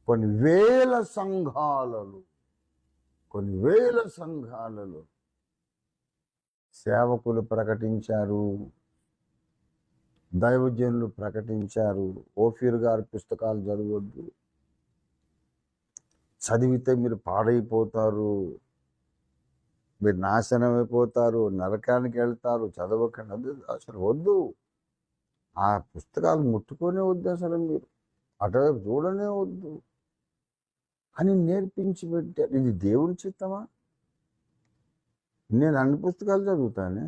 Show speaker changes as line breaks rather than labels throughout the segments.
కొన్ని వేల సంఘాలలో సేవకులు ప్రకటించారు, దైవజనులు ప్రకటించారు. ఓఫీర్ గారి పుస్తకాలు చదవద్దు, చదివితే మీరు పాడైపోతారు, మీరు నాశనం అయిపోతారు, నరకానికి వెళ్తారు, చదవకండి, అసలు వద్దు. ఆ పుస్తకాలు ముట్టుకొనే వద్దు, అసలు మీరు అటువైపు చూడనే వద్దు అని నేర్పించి పెట్టారు. ఇది దేవుని చిత్తమా? నేను అన్ని పుస్తకాలు చదువుతానే.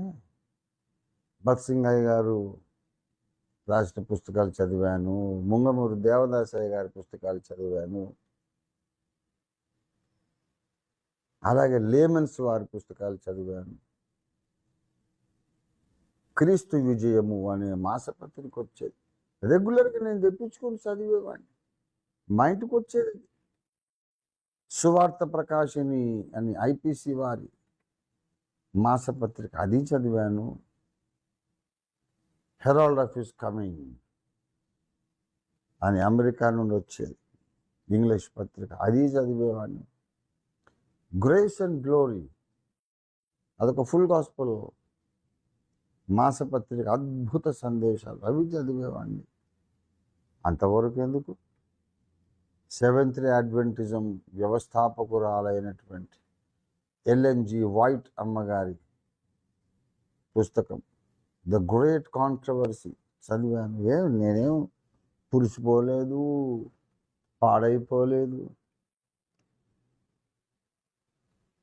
భక్త్ సింగయ్య గారు రాసిన పుస్తకాలు చదివాను, ముంగమూరు దేవదాసయ్య గారి పుస్తకాలు చదివాను, అలాగే లేమన్స్ వారి పుస్తకాలు చదివాను. క్రీస్తు విజయము అనే మాసపత్రిక వచ్చేది, రెగ్యులర్గా నేను తెప్పించుకొని చదివేవాడిని. మా ఇంటికి వచ్చేది. సువార్త ప్రకాశిని అని ఐపీసీ వారి మాసపత్రిక, అది చదివాను. హెరాల్డ్ ఆఫ్ హిస్ కమింగ్ అని అమెరికా నుండి వచ్చేది ఇంగ్లీష్ పత్రిక, అది చదివేవాడిని. గ్రేస్ అండ్ గ్లోరీ అదొక ఫుల్ గాస్పెల్ మాసపత్రిక, అద్భుత సందేశాలు, అవి చదివేవాడిని. అంతవరకు ఎందుకు? సెవెంత్ డే అడ్వెంటిజం వ్యవస్థాపకురాలైనటువంటి ఎల్ఎన్జి వైట్ అమ్మగారి పుస్తకం ద గ్రేట్ కాంట్రవర్సీ చదివాను. నేనేం పులిసిపోలేదు, పాడైపోలేదు.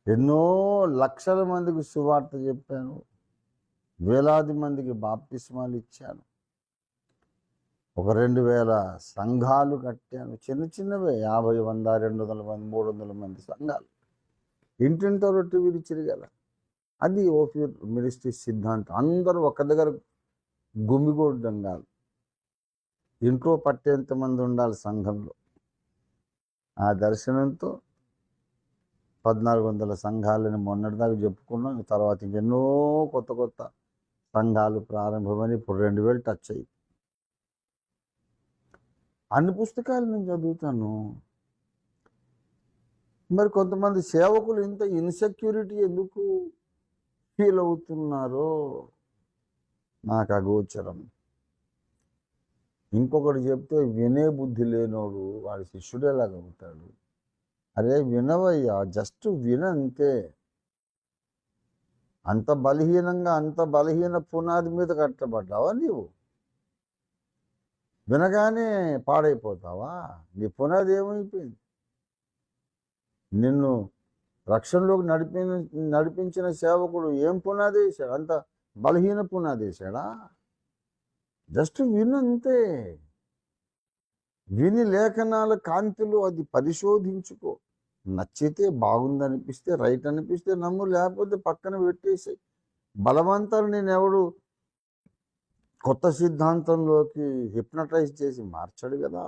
ఎన్నో లక్షల మందికి సువార్త చెప్పాను, వేలాది మందికి బాప్తిస్మాలు ఇచ్చాను, ఒక 2000 సంఘాలు కట్టాను. చిన్నవే, 50, 100, 200 మంది, 300 మంది సంఘాలు. ఇంటింటో రొట్టె విరిచిరు కదా, అది ఓఫీర్ మినిస్ట్రీ సిద్ధాంతం. అందరూ ఒక దగ్గర గుమిగూడడం కాదు, ఇంట్లో పట్టేంత మంది ఉండాలి సంఘంలో. ఆ దర్శనంతో 1400 సంఘాలని మొన్నటిదాకా చెప్పుకున్నాం. తర్వాత ఇంకెన్నో కొత్త సంఘాలు ప్రారంభమని ఇప్పుడు 2000 టచ్ అయ్యి. అన్ని పుస్తకాలు నేను చదువుతాను. మరి కొంతమంది సేవకులు ఇంత ఇన్సెక్యూరిటీ ఎందుకు ఫీల్ అవుతున్నారో నాకు అగోచరం. ఇంకొకటి చెప్తే వినే బుద్ధి లేనోడు వాడి శిష్యుడు ఎలాగ అవుతాడు? అరే వినవయ్యా, జస్ట్ వినంతే. అంత బలహీన పునాది మీద కట్టబడ్డావా నీవు? వినగానే పాడైపోతావా? నీ పునాది ఏమైపోయింది? నిన్ను రక్షణలోకి నడిపించిన సేవకుడు ఏం పునాది వేశాడు? అంత బలహీన పునాది వేశాడా? జస్ట్ వినంతే. విని లేఖనాల కాంతిలో అది పరిశోధించుకో. నచ్చితే, బాగుందనిపిస్తే, రైట్ అనిపిస్తే నమ్ము, లేకపోతే పక్కన పెట్టేసి. బలవంతాలు నేనెవడు కొత్త సిద్ధాంతంలోకి హిప్నటైజ్ చేసి మార్చాడు కదా.